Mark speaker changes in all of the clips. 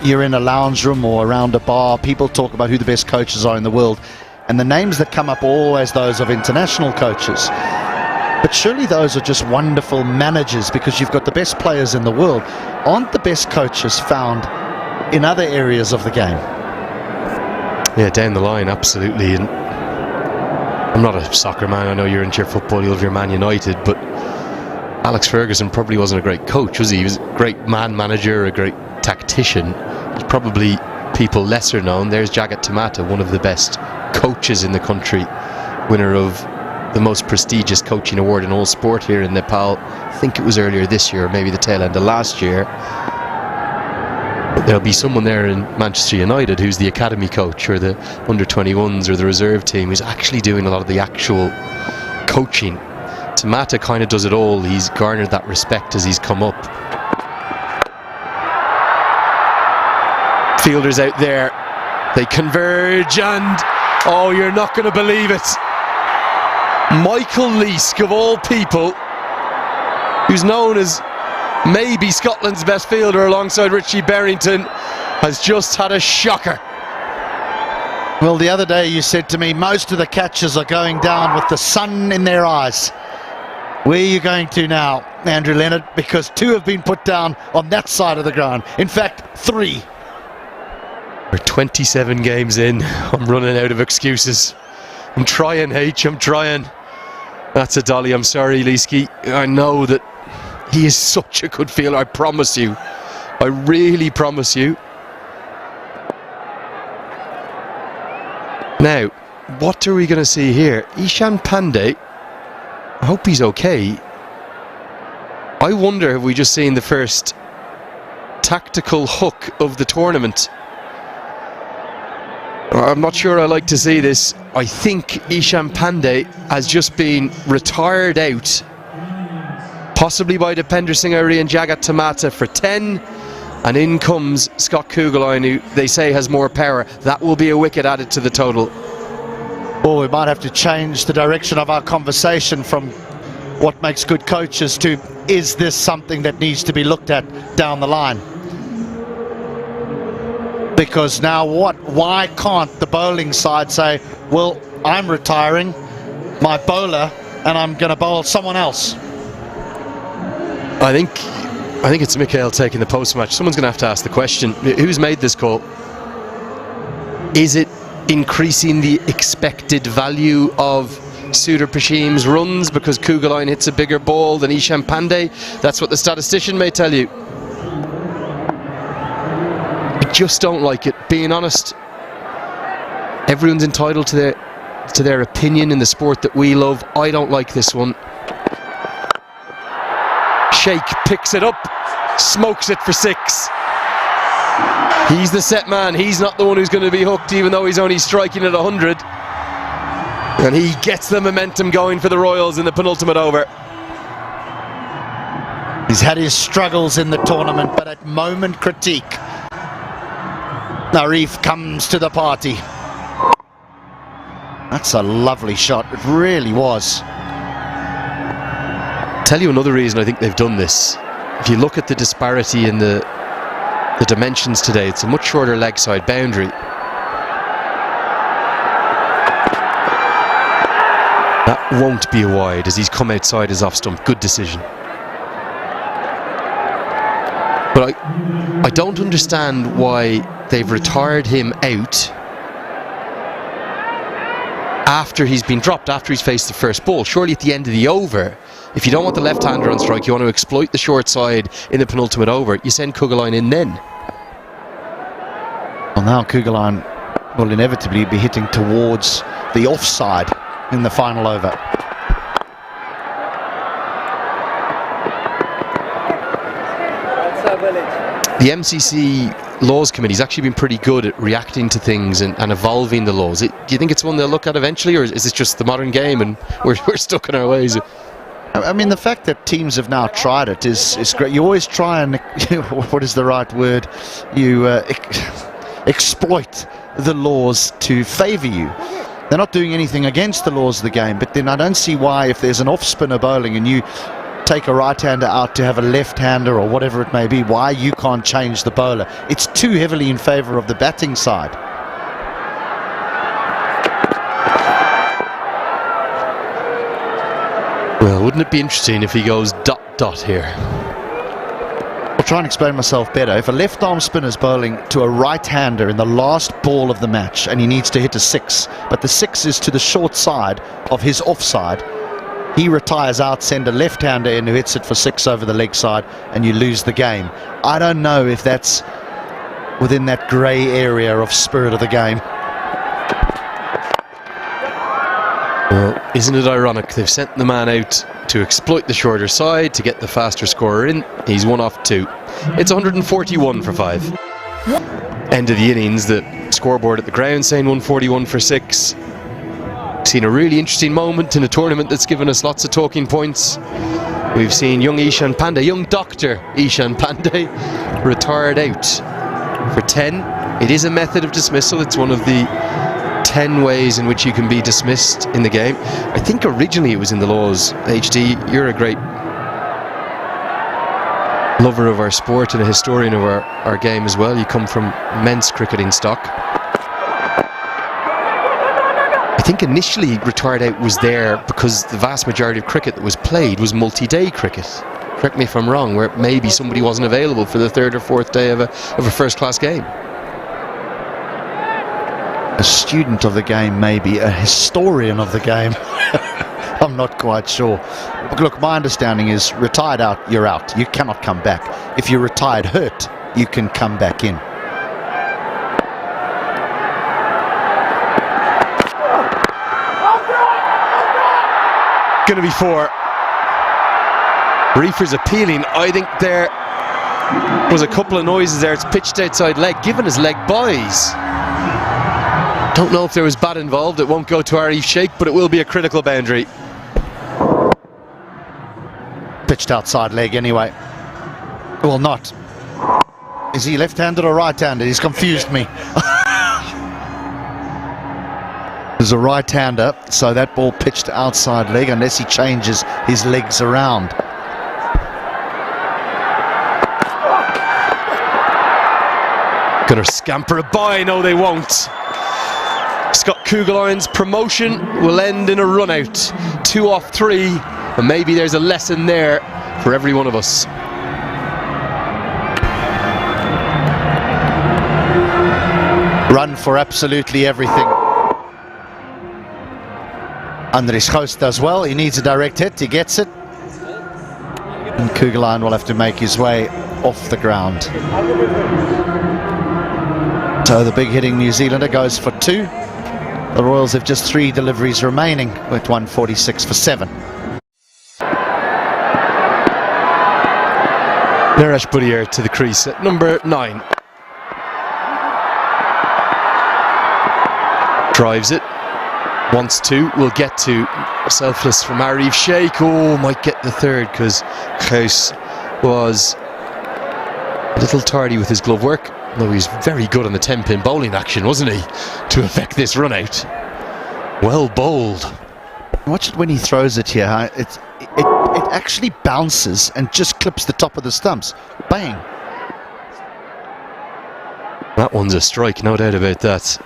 Speaker 1: you're in a lounge room or around a bar, people talk about who the best coaches are in the world, and the names that come up are always those of international coaches. But surely those are just wonderful managers, because you've got the best players in the world. Aren't the best coaches found in other areas of the game?
Speaker 2: Yeah, down the line, absolutely. And I'm not a soccer man. I know you're into your football, you love your Man United, but Alex Ferguson probably wasn't a great coach, was he? He was a great man manager, a great tactician. He's probably people lesser known. There's Jagat Tamata, one of the best coaches in the country, winner of the most prestigious coaching award in all sport here in Nepal. I think it was earlier this year, or maybe the tail end of last year. But there'll be someone there in Manchester United who's the academy coach, or the under-21s, or the reserve team, who's actually doing a lot of the actual coaching. Tamata kind of does it all. He's garnered that respect as he's come up. Fielders out there, they converge, and oh, you're not going to believe it, Michael Leask, of all people, who's known as maybe Scotland's best fielder alongside Richie Berrington, has just had a shocker.
Speaker 1: Well, the other day you said to me, most of the catchers are going down with the sun in their eyes. Where are you going to now, Andrew Leonard? Because 2 have been put down on that side of the ground. In fact, 3.
Speaker 2: We're 27 games in. I'm running out of excuses. I'm trying, H, I'm trying. That's a dolly. I'm sorry, Leesky. I know that he is such a good fielder. I promise you. I really promise you. Now, what are we going to see here? Ishan Pandey. I hope he's okay. I wonder, have we just seen the first tactical hook of the tournament? I'm not sure I like to see this. I think Ishan Pandey has just been retired out, possibly by Dipender Singh Ari and Jagat Tamata, for 10, and in comes Scott Kugelheim, who they say has more power. That will be a wicket added to the total.
Speaker 1: Well, we might have to change the direction of our conversation from what makes good coaches to, is this something that needs to be looked at down the line? Because now why can't the bowling side say, well, I'm retiring my bowler and I'm going to bowl someone else?
Speaker 2: I think it's Mikhail taking the post-match. Someone's going to ask the question, who's made this call? Is it increasing the expected value of Sudurpaschim's runs because Kugelheim hits a bigger ball than Ishan Pandey? That's what the statistician may tell you. I just don't like it, being honest. Everyone's entitled to their opinion in the sport that we love. I don't like this one. Sheikh picks it up, smokes it for 6. He's the set man. He's not the one who's going to be hooked, even though he's only striking at 100. And he gets the momentum going for the Royals in the penultimate over.
Speaker 1: He's had his struggles in the tournament, but at moment critique, Narif comes to the party. That's a lovely shot. It really was.
Speaker 2: Tell you another reason I think they've done this. If you look at the disparity in the dimensions today, it's a much shorter leg side boundary. That won't be a wide as he's come outside his off stump. Good decision. But I don't understand why they've retired him out after he's been dropped, after he's faced the first ball. Surely at the end of the over, if you don't want the left-hander on strike, you want to exploit the short side in the penultimate over, you send Kugelheim in then.
Speaker 1: Well, now Kugelheim will inevitably be hitting towards the offside in the final over.
Speaker 2: The MCC Laws Committee's actually been pretty good at reacting to things and evolving the laws. Do you think it's one they'll look at eventually, or is this just the modern game and we're stuck in our ways?
Speaker 1: I mean, the fact that teams have now tried it is great. You always try and, what is the right word? You exploit the laws to favour you. They're not doing anything against the laws of the game, but then I don't see why, if there's an off-spinner bowling and you take a right-hander out to have a left-hander or whatever it may be, why you can't change the bowler. It's too heavily in favour of the batting side.
Speaker 2: Well, wouldn't it be interesting if he goes dot here?
Speaker 1: I'll try and explain myself better. If a left-arm spinner's bowling to a right-hander in the last ball of the match and he needs to hit a 6, but the 6 is to the short side of his offside, he retires out, send a left-hander in who hits it for 6 over the leg side, and you lose the game. I don't know if that's within that grey area of spirit of the game.
Speaker 2: Well, isn't it ironic? They've sent the man out to exploit the shorter side, to get the faster scorer in. He's 1 off 2. It's 141 for 5. End of the innings, the scoreboard at the ground saying 141 for 6. Seen a really interesting moment in a tournament that's given us lots of talking points. We've seen young Ishan Pandey, young Dr. Ishan Pandey, retired out for 10. It is a method of dismissal. It's one of the 10 ways in which you can be dismissed in the game. I think originally it was in the laws. HD, you're a great lover of our sport and a historian of our game as well. You come from men's cricketing stock. I think initially retired out was there because the vast majority of cricket that was played was multi-day cricket. Correct me if I'm wrong, where maybe somebody wasn't available for the 3rd or 4th day of a first-class game.
Speaker 1: A student of the game, maybe a historian of the game. I'm not quite sure. Look, my understanding is retired out, you're out. You cannot come back. If you're retired hurt, you can come back in.
Speaker 2: Going to be 4. Reefer's appealing. I think there was a couple of noises there. It's pitched outside leg, given his leg buys. Don't know if there was bat involved. It won't go to Arif Sheikh, but it will be a critical boundary.
Speaker 1: Pitched outside leg anyway. Well, not. Is he left-handed or right-handed? He's confused me. There's a right-hander, so that ball pitched outside leg unless he changes his legs around.
Speaker 2: Gonna scamper a bye. No, they won't. Scott Kugelheim's promotion will end in a run out. 2 off 3, and maybe there's a lesson there for every one of us.
Speaker 1: Run for absolutely everything. Andries Gous does well. He needs a direct hit. He gets it. And Kugelheim will have to make his way off the ground. So the big hitting New Zealander goes for 2. The Royals have just 3 deliveries remaining with 146 for 7.
Speaker 2: Naresh Budiyar to the crease at number 9. Drives it. Wants to. Will get to. Selfless from Arif Sheikh. Oh, might get the 3rd because Gous was a little tardy with his glove work. Though he was very good on the 10-pin bowling action, wasn't he, to effect this run out. Well bowled.
Speaker 1: Watch it when he throws it here. It actually bounces and just clips the top of the stumps. Bang.
Speaker 2: That one's a strike, no doubt about that.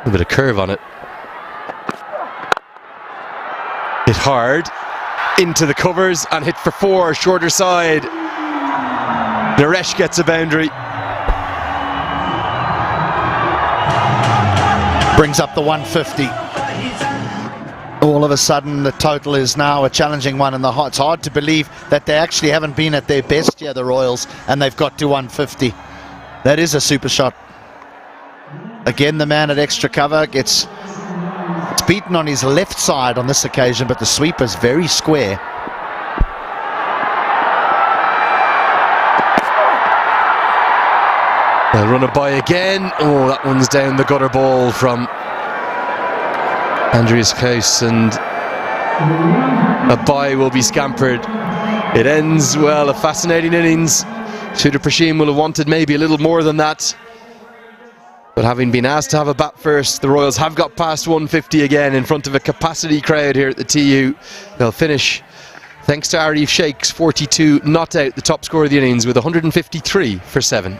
Speaker 2: A bit of curve on it. Hit hard into the covers and hit for 4, shorter side. Naresh gets a boundary.
Speaker 1: Brings up the 150. All of a sudden the total is now a challenging one, and it's hard to believe that they actually haven't been at their best here, the Royals, and they've got to 150. That is a super shot. Again, the man at extra cover gets beaten on his left side on this occasion, but the sweeper's very square.
Speaker 2: They'll run it by again. Oh, that one's down the gutter ball from Andries Gous, and a bye will be scampered. It ends, well, a fascinating innings. Sudurpaschim will have wanted maybe a little more than that, but having been asked to have a bat first, the Royals have got past 150 again in front of a capacity crowd here at the TU. They'll finish thanks to Arif Sheikh's 42 not out, the top scorer of the innings with 153 for 7.